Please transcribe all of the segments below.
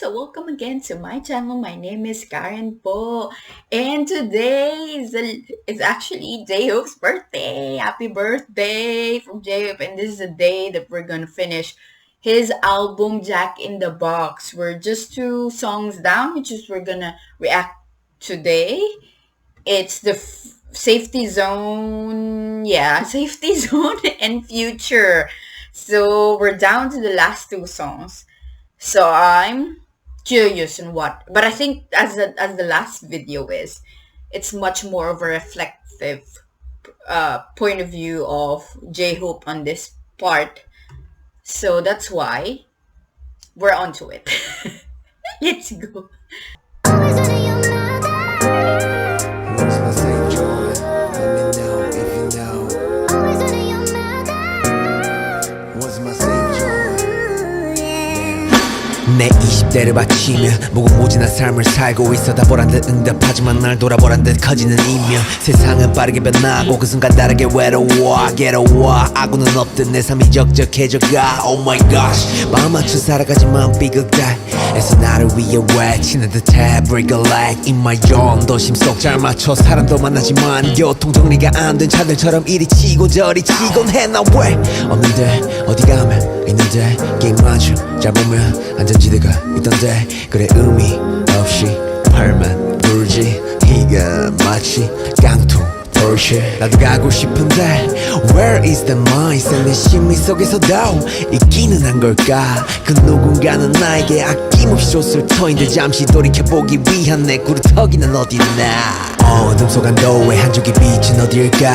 so welcome again to my channel. My name is KARENPO, and today is actually jhope's birthday. Happy birthday from jhope, and this is the day that we're gonna finish his album Jack in the Box. We're just 2 songs down, which is we're gonna react today. It's the Safety Zone, yeah, Safety Zone and Future. So we're down to the last 2 songs. So I'm curious in what, but I think as the last video is, it's much more of a reflective point of view of jhope on this part. So that's why we're onto it. Let's go. Always under your mother. Where's my St. John? Let me know if you know. Always under your mother. What's my St. John? 내 20대를 바치며 무궁무진한 삶을 살고 있어 다 보란 듯 응답하지만 날 돌아보란 듯 커지는 이면 세상은 빠르게 변하고 그 순간 다르게 괴로워 아구는 없듯 내 삶이 적적해져가 Oh my gosh 마음 맞춰 살아가지만 삐걱달에서 나를 위해 외치는 듯해 Break a leg in my zone 도심 속 잘 맞춰 사람도 만나지만 교통정리가 안 된 차들처럼 이리 치고 저리 치곤 해 나 왜 없는데 어디 가면 있는데 게임 아주 잘 보면 안전지대가 있던데 그래 의미 없이 팔만 불지 이가 마치 깡통 Porsche 나도 가고 싶은데 Where is the mindset 내 심리 속에서도 있기는 한 걸까 그 누군가는 나에게 아낌없이 줬을 터인데 잠시 돌이켜보기 위한 내 구루터기는 어딨나 어둠 속 안도의 한 줄기 빛은 어딜까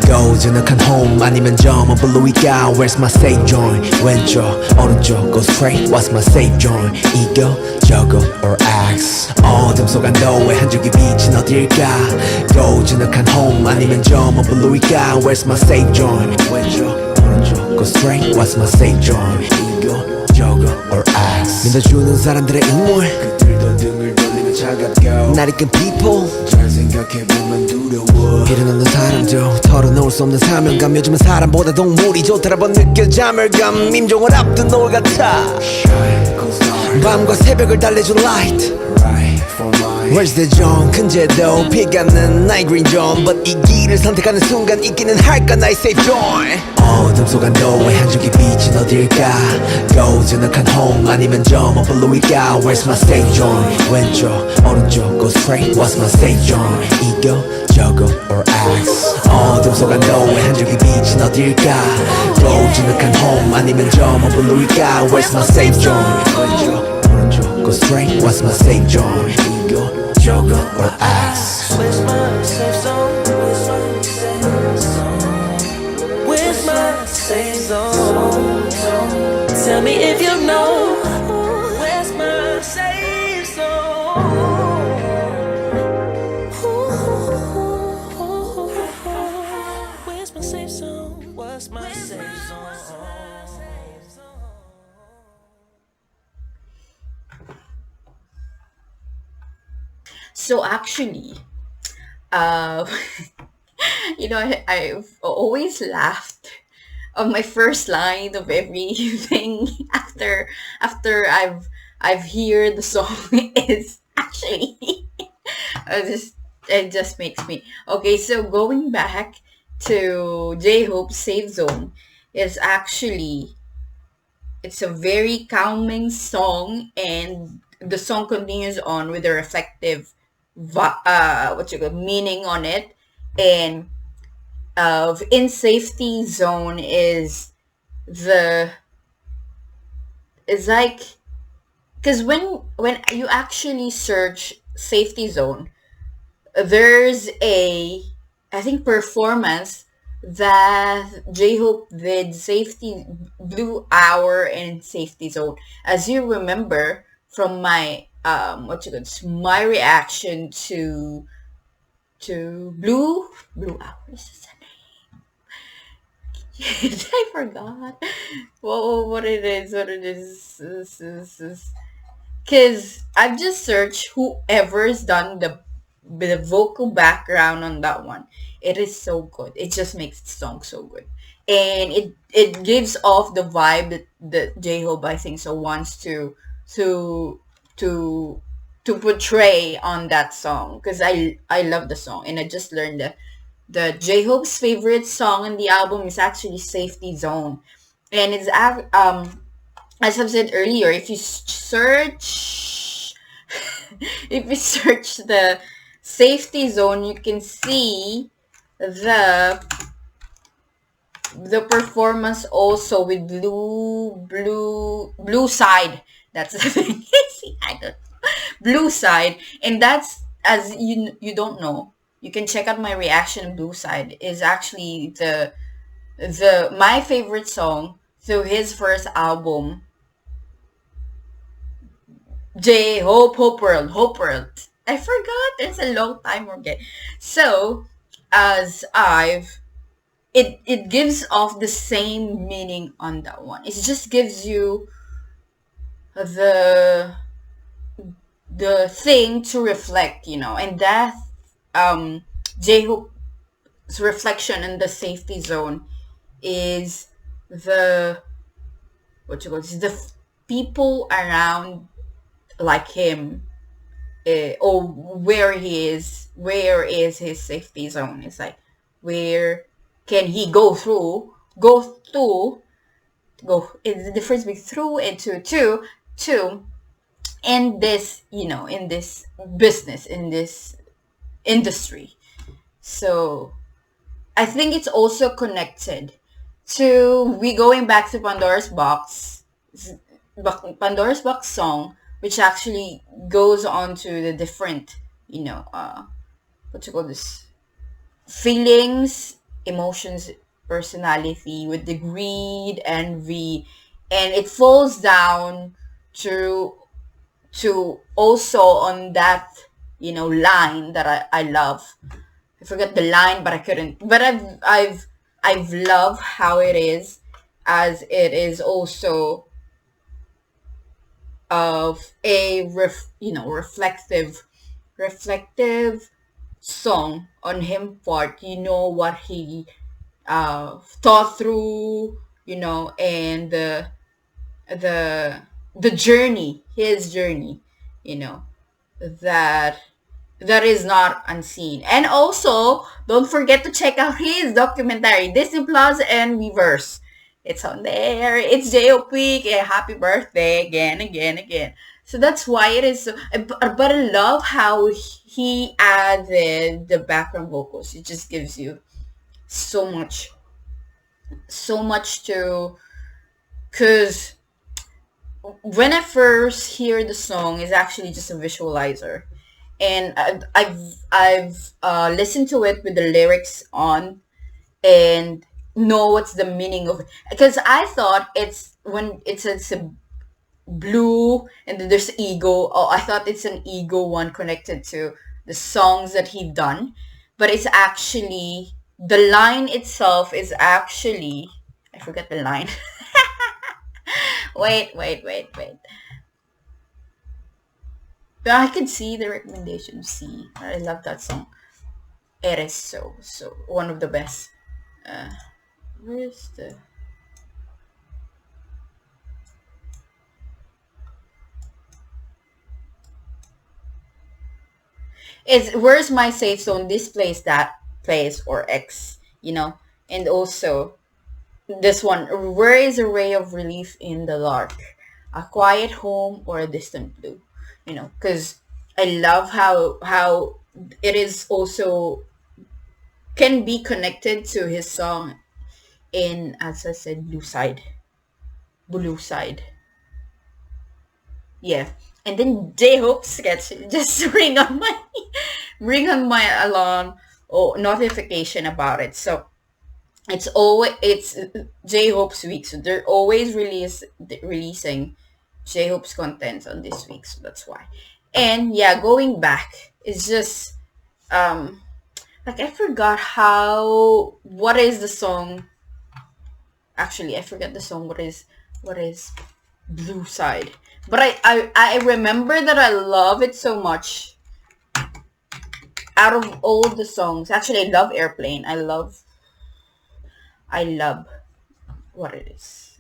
고즈넉한 home 아니면 저 먼 블루이가 Where's my safe joint 왼쪽 오른쪽 go straight What's my safe joint 이거 저거 or X 어둠 속 안도의 한 줄기 빛은 어딜까 고즈넉한 home 아니면 저 먼 블루이가 Where's my safe joint 왼쪽 오른쪽 go straight What's my safe joint 이거 저거 or X 믿어주는 사람들의 응원 그들도 등을 돌리며 차갑고 날 이끈 people 잘 생각해보면 두려워 필요 없는 사람도 털어놓을 수 없는 사명감 요즘은 사람보다 동물이 좋더라고 느껴 자멸감 임종을 앞둔 노을 같아 Shine goes dark 밤과 새벽을 달래준 light right for mine Where's the zone 근제도 피가는 나의 green zone But 이 길을 선택하는 순간 있기는 할까 나의 safe zone 어둠 속 안도의 한 줄기 빛은 어딜까 고즈넉한 home 아니면 저 먼 블루이가 Where's my safe zone 왼쪽 오른쪽 go straight What's my safe zone 이거 저거 or X 어둠 속 안도의 한 줄기 빛은 어딜까 고즈넉한 home 아니면 저 먼 블루이가 Where's my safe zone 왼쪽 오른쪽 go straight What's my safe zone 이거 저거 or X Where's my safe zone? Where's my safe zone? Where's my safe zone? Tell me if you know. Where's my safe zone? Where's my safe zone? What's my safe zone? So actually, uh, I've always laughed on my first line of everything after I've heard the song is actually it just makes me okay. So going back to jhope's Safe Zone is actually it's a very calming song, and the song continues on with a reflective meaning on it. And in Safety Zone is like, because when you actually search Safety Zone, there's a, I think, performance that jhope did, Safety Blue Hour and Safety Zone. As you remember from my my reaction to Blue Hour, is the name. I forgot what it is. Because I've just searched whoever's done the vocal background on that one. It is so good. It just makes the song so good. And it gives off the vibe that jhope, I think so, wants to to portray on that song, because I love the song, and I just learned that the J-Hope's favorite song on the album is actually Safety Zone. And it's as I've said earlier, if you search if you search the Safety Zone, you can see the performance also with blue side. That's the thing. See, I don't Blue Side, and that's, as you don't know, you can check out my reaction of Blue Side, is actually the my favorite song to his first album, Hope World. I forgot, it's a long time ago. So as it gives off the same meaning on that one. It just gives you the thing to reflect, and that J-Hope's reflection in the Safety Zone is the people around like him, or where is his safety zone. It's like, where can he go it's the difference between through and to in this, in this business, in this industry. So I think it's also connected to, we going back to Pandora's Box song, which actually goes on to the different, what you call this, feelings, emotions, personality, with the greed, envy, and it falls down to also on that, line that I love. I forgot the line, but I couldn't. But I've loved how it is, as it is also of a reflective song on him part. What he thought through, and the journey, his journey, that is not unseen. And also, don't forget to check out his documentary, Disney Plus and Reverse. It's on there. It's JOP. Happy birthday again, again, again. So that's why it is so. But I love how he added the background vocals. It just gives you so much to, because when I first hear the song, is actually just a visualizer, and I've listened to it with the lyrics on, and know what's the meaning of it, because I thought it's when it says a blue and then there's ego. Oh, I thought it's an ego one connected to the songs that he done, but it's actually, the line itself is actually, I forgot the line. Wait. But I can see the recommendation. See, I love that song. It is so one of the best. Where's the? It's where's my safe zone? This place, that place, or X. And also this one. Where is a ray of relief in the dark? A quiet home or a distant blue? Because I love how it is also can be connected to his song in, as I said, Blue Side. Yeah. And then J-Hope sketch just ring on my alarm or notification about it. So it's J-Hope's week, so they're always releasing J-Hope's content on this week, so that's why. And yeah, going back, it's just like, I forgot what is the song. Actually, I forgot the song. What is Blue Side? But I remember that I love it so much. Out of all the songs, actually, I love Airplane. I love what it is.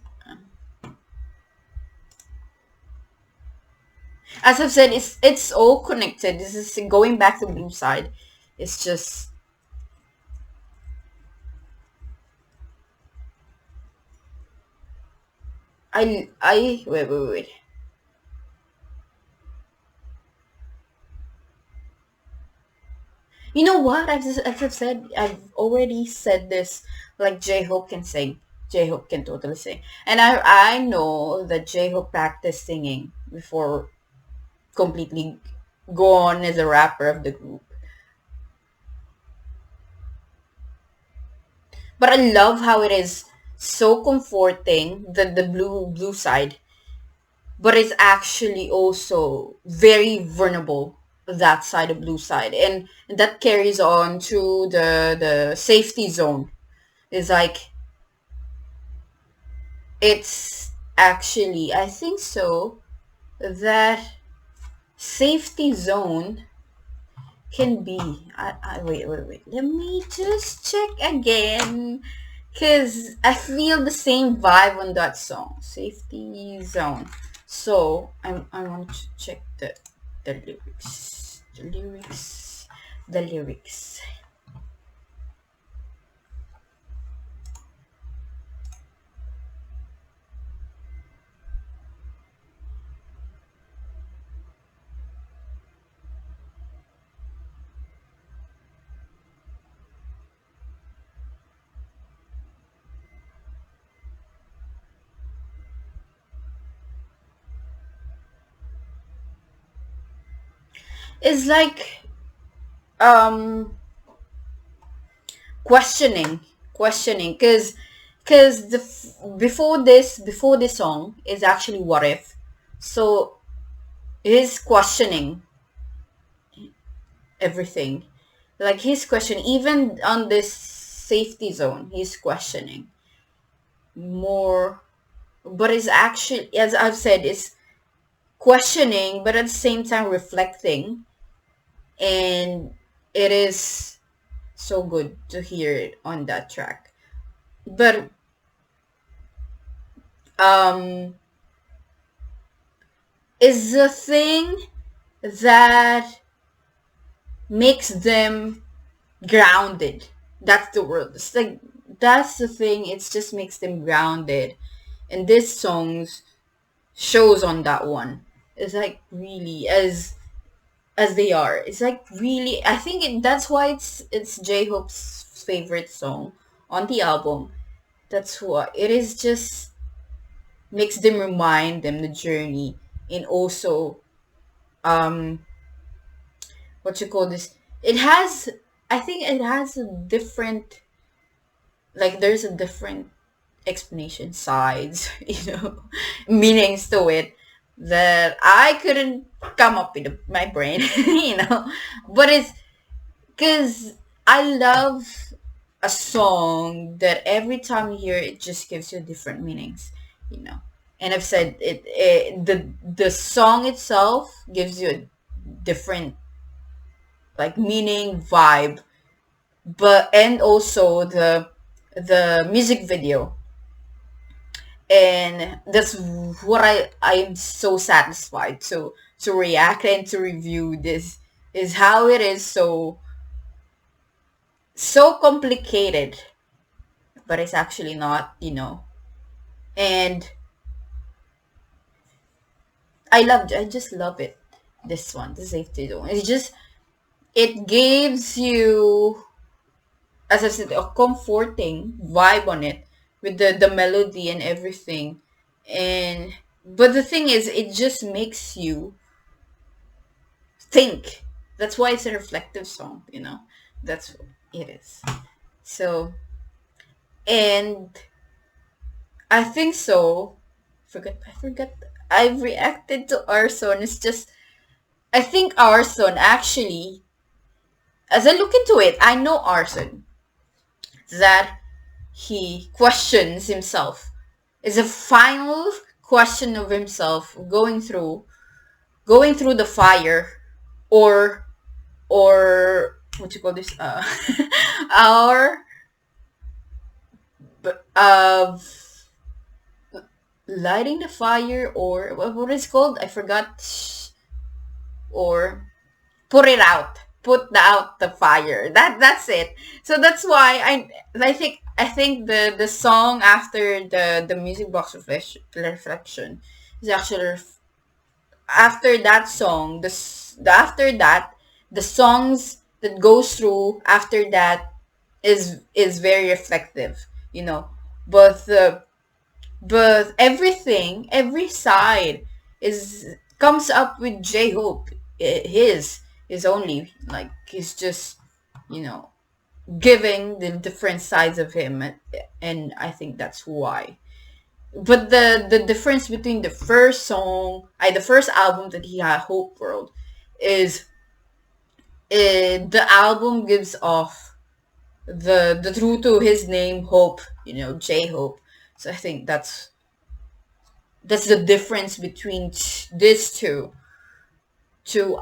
As I've said, it's all connected. This is going back to Blue Side. It's just I wait. You know what? As I've said, I've already said this. Like J-Hope can sing. J-Hope can totally sing, and I know that J-Hope practiced singing before completely gone as a rapper of the group. But I love how it is so comforting, the blue side, but it's actually also very vulnerable, that side of blue side, and that carries on to the safety zone. It's like it's actually, I think so, that safety zone can be, wait, let me just check again, because I feel the same vibe on that song, Safety Zone. So I want to check the lyrics, the lyrics. It's like um questioning, because before this song is actually What If. So he's questioning everything, like he's questioning even on this safety zone, he's questioning more, but it's actually, as I've said, it's questioning but at the same time reflecting, and it is so good to hear it on that track. But um is the thing that makes them grounded. That's the word. It's like that's the thing. It just makes them grounded. And this songs shows on that one. It's like really as they are. It's like really. I think that's why it's J Hope's favorite song on the album. That's why it is. Just makes them remind them the journey, and also um what you call this. It has. I think it has a different, like there's a different explanation, sides, meanings to it that I couldn't come up with my brain, But it's because I love a song that every time you hear it just gives you different meanings, you know. And I've said the song itself gives you a different like meaning, vibe, but and also the music video, and that's what I'm so satisfied to react and to review this, is how it is so complicated, but it's actually not, and I just love it. This one, the safety zone, it's just, it gives you, as I said, a comforting vibe on it, with the melody and everything. And but the thing is, it just makes you think. That's why it's a reflective song, That's what it is. So, and I think so. I forgot. I've reacted to Arson. It's just, I think Arson actually, as I look into it, I know Arson, that he questions himself. It's a final question of himself going through the fire, or what you call this, or of lighting the fire, or what is called, I forgot, or put out the fire. That's it. So that's why I think the song after the music box reflection is actually after that song, after that, the songs that goes through after that is very reflective, you know. But everything, every side is comes up with J Hope. His is only like he's just, you know, giving the different sides of him, and I think that's why. But the difference between the first album that he had, Hope World, is the album gives off the true to his name, Hope, you know, J Hope. So I think that's the difference between these two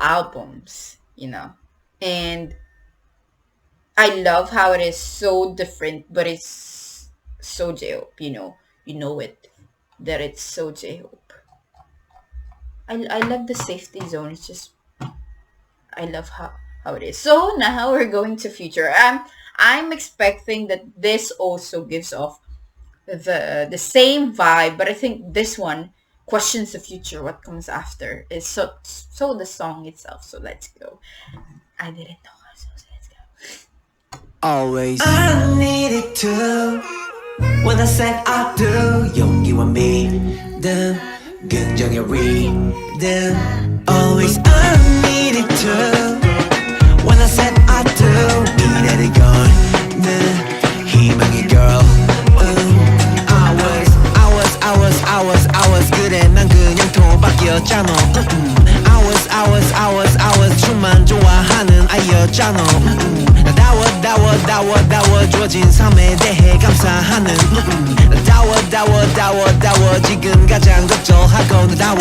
albums, you know. And I love how it is so different, but it's so J Hope, you know it, that it's so J Hope. I love the safety zone. It's just I love how it is. So now we're going to future. I'm expecting that this also gives off the same vibe, but I think this one questions the future. What comes after is so the song itself. So let's go. I didn't know. So let's go. Always I needed to when I said I do 용기와 믿음 긍정의 rhythm Always I needed to when I said I do 미래를 거는 희망의 girl I was 그래 난 그냥 도박이었잖아 I was 춤만 좋아하는 아이였잖아 다워줘진 삶에 대해 감사하는 다워 지금 가장 걱정하고 다워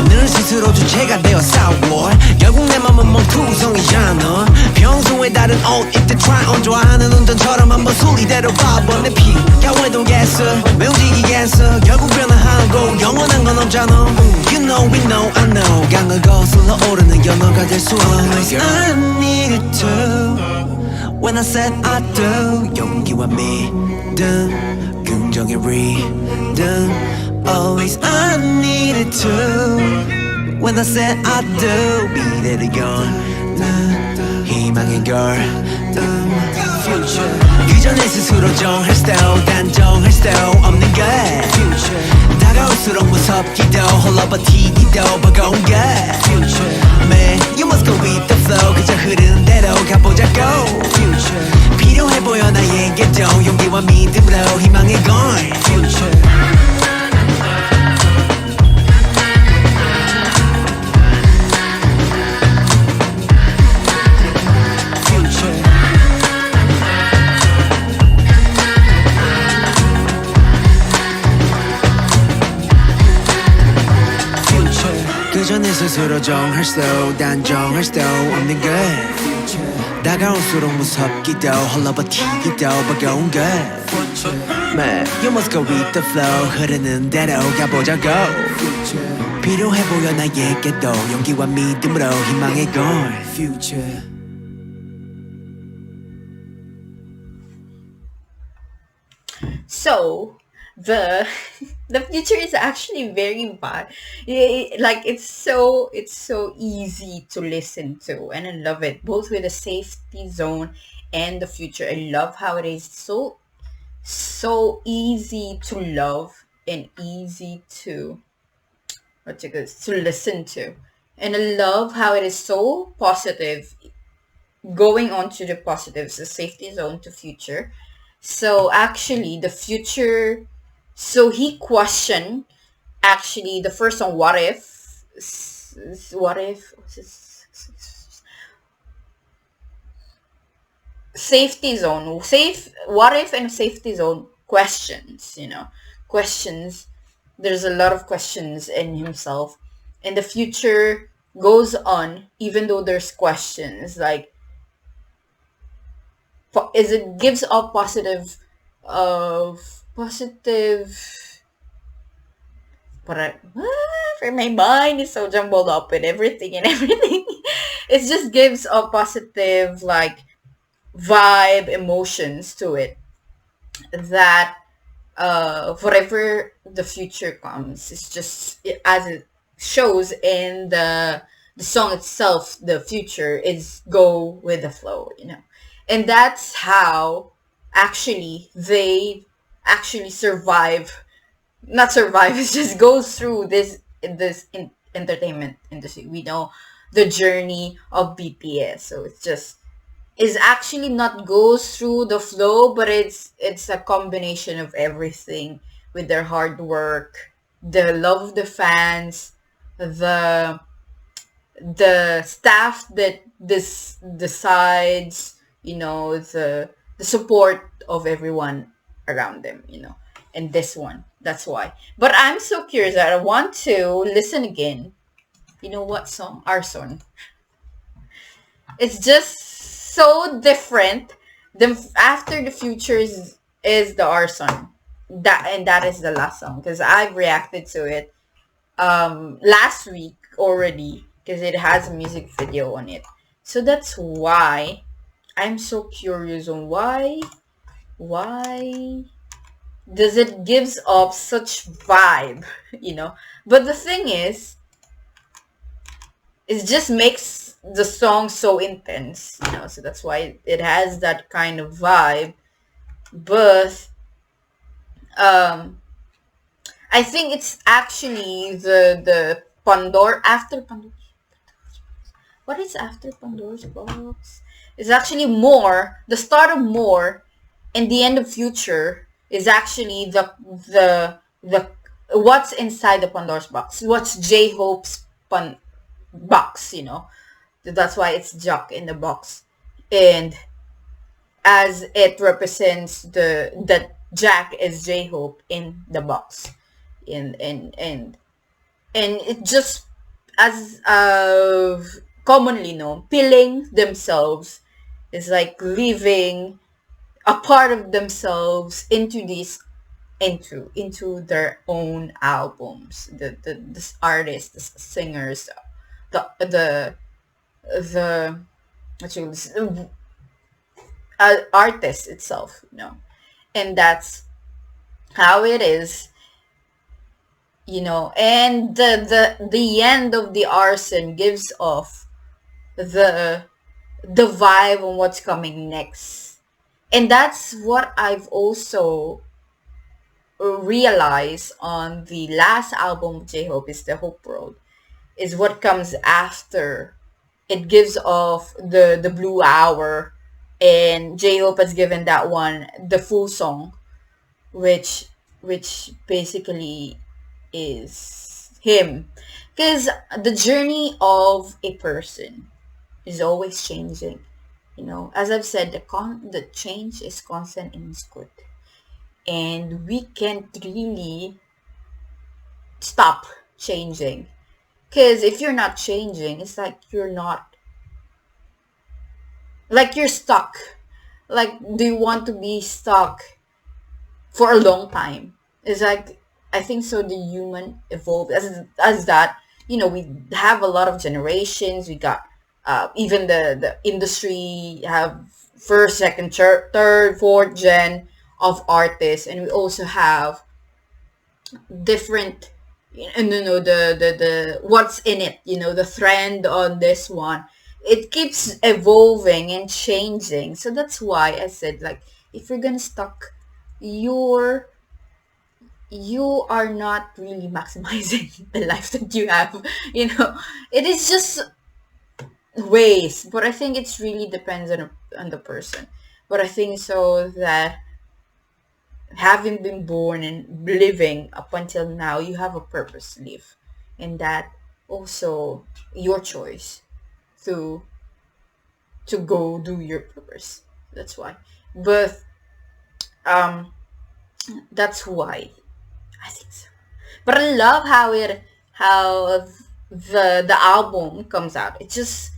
늘 스스로 주체가 되어 싸워 결국 내 맘은 멍투성이잖아 평소에 다른 옷 입대 try on 좋아하는 운전처럼 한번 순리대로 봐봐 내 피가 외동겠어 왜 움직이겠어 결국 변화하고 영원한 건 없잖아 You know we know I know 강을 거슬러 오르는 연어가 될 수 없는 I needed to When I said I do 용기와 믿음 긍정의 rhythm Always I needed to When I said I do 미래를 여는 희망의 girl Future 그전에 스스로 정할 style 단정할 style 없는 것 Future 다가올수록 무섭기도 홀러버티기도 버거운 것 Future Man you must go with the flow 그저 흐르는 대로 가보자고 Future 필요해 보여 나에게도 용기와 믿음으로 희망의 걸 Future 그전에 스스로 정할 style 단정할 style 없는 것 다가올수록 무섭기도 홀러버티기도 버거운 것 Man, you must go with the flow 흐르는 대로 가보자고 필요해 보여 나에게도 용기와 믿음으로 희망의 걸 Future So the the future is actually very bad. Like it's so easy to listen to, and I love it both with the safety zone and the future. I love how it is so easy to love and easy to to listen to, and I love how it is so positive. Going on to the positives, the safety zone to future. So actually, the future. So he questioned actually the first one. What if? What if? Safety zone. What if and safety zone questions. You know, questions. There's a lot of questions in himself, and the future goes on even though there's questions like. Is it gives off positive but my mind is so jumbled up with everything and everything. It just gives a positive like vibe, emotions to it that whatever the future comes, it's just as it shows in the song itself. The future is go with the flow, and that's how actually they actually survive. Not survive. It just goes through this entertainment industry. We know the journey of BTS, so it's just is actually not goes through the flow, but it's a combination of everything with their hard work, the love of the fans, the the staff that this decides, the support of everyone around them, and this one. That's why. But I'm so curious that I want to listen again. You know what song? Our song. It's just so different. The after the future is the our song. That is the last song because I've reacted to it last week already because it has a music video on it. So that's why I'm so curious on why does it gives off such vibe, But the thing is, it just makes the song so intense, So that's why it has that kind of vibe. But um I think it's actually the Pandora after Pandora. What is after Pandora's box? It's actually more the start of more, and the end of future is actually the what's inside the Pandora's box. What's J Hope's box? That's why it's Jock in the box, and as it represents that Jack is J Hope in the box, and it just as commonly known, peeling themselves is like leaving a part of themselves into their own albums. The artists, the singers, the the actually artist itself, and that's how it is, and the end of the arson gives off the the vibe on what's coming next. And that's what I've also realized on the last album of J-Hope is the Hope World is what comes after. It gives off the blue hour, and J-Hope has given that one the full song, which basically is him, because the journey of a person is always changing. As I've said, the change is constant and it's good, and we can't really stop changing. Because if you're not changing, it's like you're not, like you're stuck. Like, do you want to be stuck for a long time? It's like, I think so the human evolved as that. We have a lot of generations. We got even the industry have first, second, third, fourth gen of artists, and we also have different, the what's in it, the trend on this one. It keeps evolving and changing. So that's why I said, like, if you're gonna stuck, you're you are not really maximizing the life that you have. It is just ways, but I think it's really depends on the person. But I think so that having been born and living up until now, you have a purpose to live, and that also your choice to go do your purpose. That's why. But um that's why I think so. But I love how the album comes out. It's just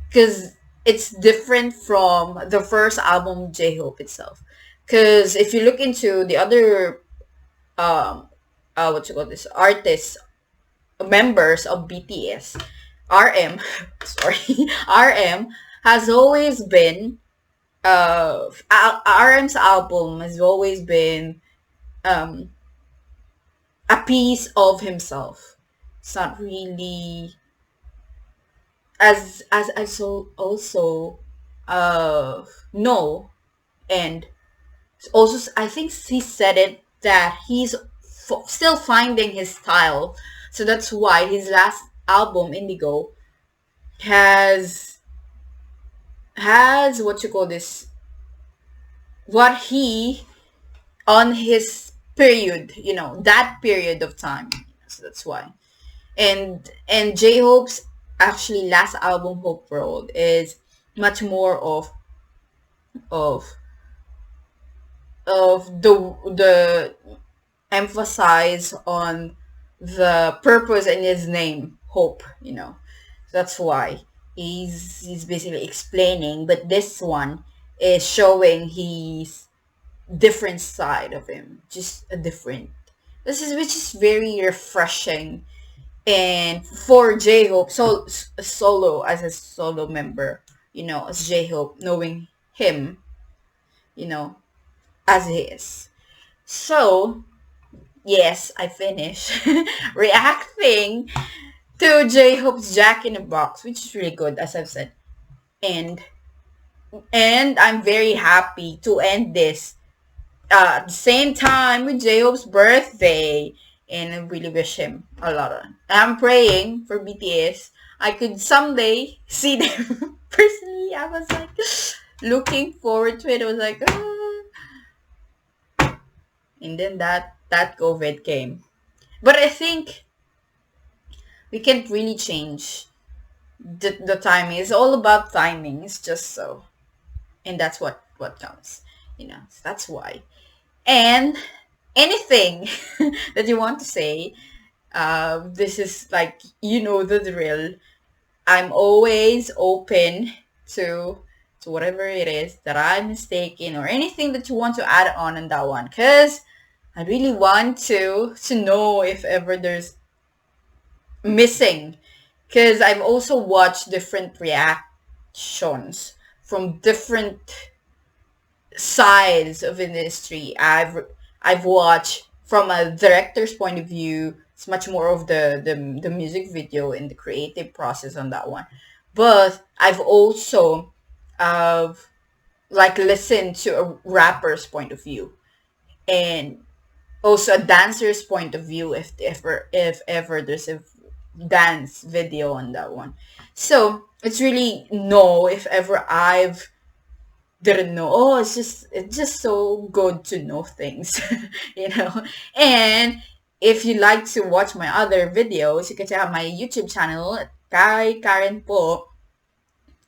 because it's different from the first album, J Hope itself. Because if you look into the other um what you call this, artists, members of BTS, RM, sorry, RM has always been, RM's album has always been um, a piece of himself. It's not really, as I so also know, and also I think he said it that he's still finding his style, so that's why his last album Indigo has what you call this, what he on his period, that period of time. So that's why. And J-Hope's actually last album, Hope World, is much more of the emphasize on the purpose in his name, hope. That's why he's basically explaining, but this one is showing his different side of him, just a different. This is which is very refreshing, and for J-Hope, solo, as a solo member, as J-Hope, knowing him, you know, as he is. So yes, I finished reacting to J-Hope's Jack in the Box, which is really good, as I've said. And I'm very happy to end this at the same time with J-Hope's birthday. And I really wish him a lot of. I'm praying for BTS. I could someday see them personally. I was like looking forward to it. I was like, and then that COVID came. But I think we can't really change the timing. It's all about timing. It's just so, and that's what counts. So that's why. And anything that you want to say, this is like, the drill. I'm always open to whatever it is that I'm mistaken, or anything that you want to add on that one, because I really want to know if ever there's missing, because I've also watched different reactions from different sides of industry. I've watched from a director's point of view. It's much more of the music video and the creative process on that one. But I've also listened to a rapper's point of view, and also a dancer's point of view, if ever there's a dance video on that one. So it's really if ever I've didn't know. Oh, it's just so good to know things, And if you like to watch my other videos, you can check out my YouTube channel, kaykarenpo.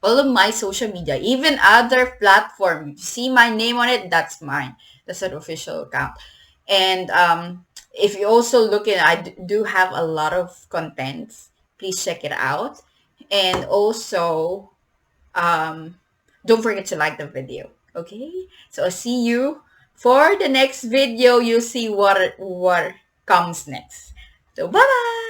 All of my social media, even other platform, you see my name on it, that's mine. That's an official account. And if you also look at, I do have a lot of contents. Please check it out. And also, don't forget to like the video. Okay? So I'll see you for the next video. You'll see what comes next. So bye-bye!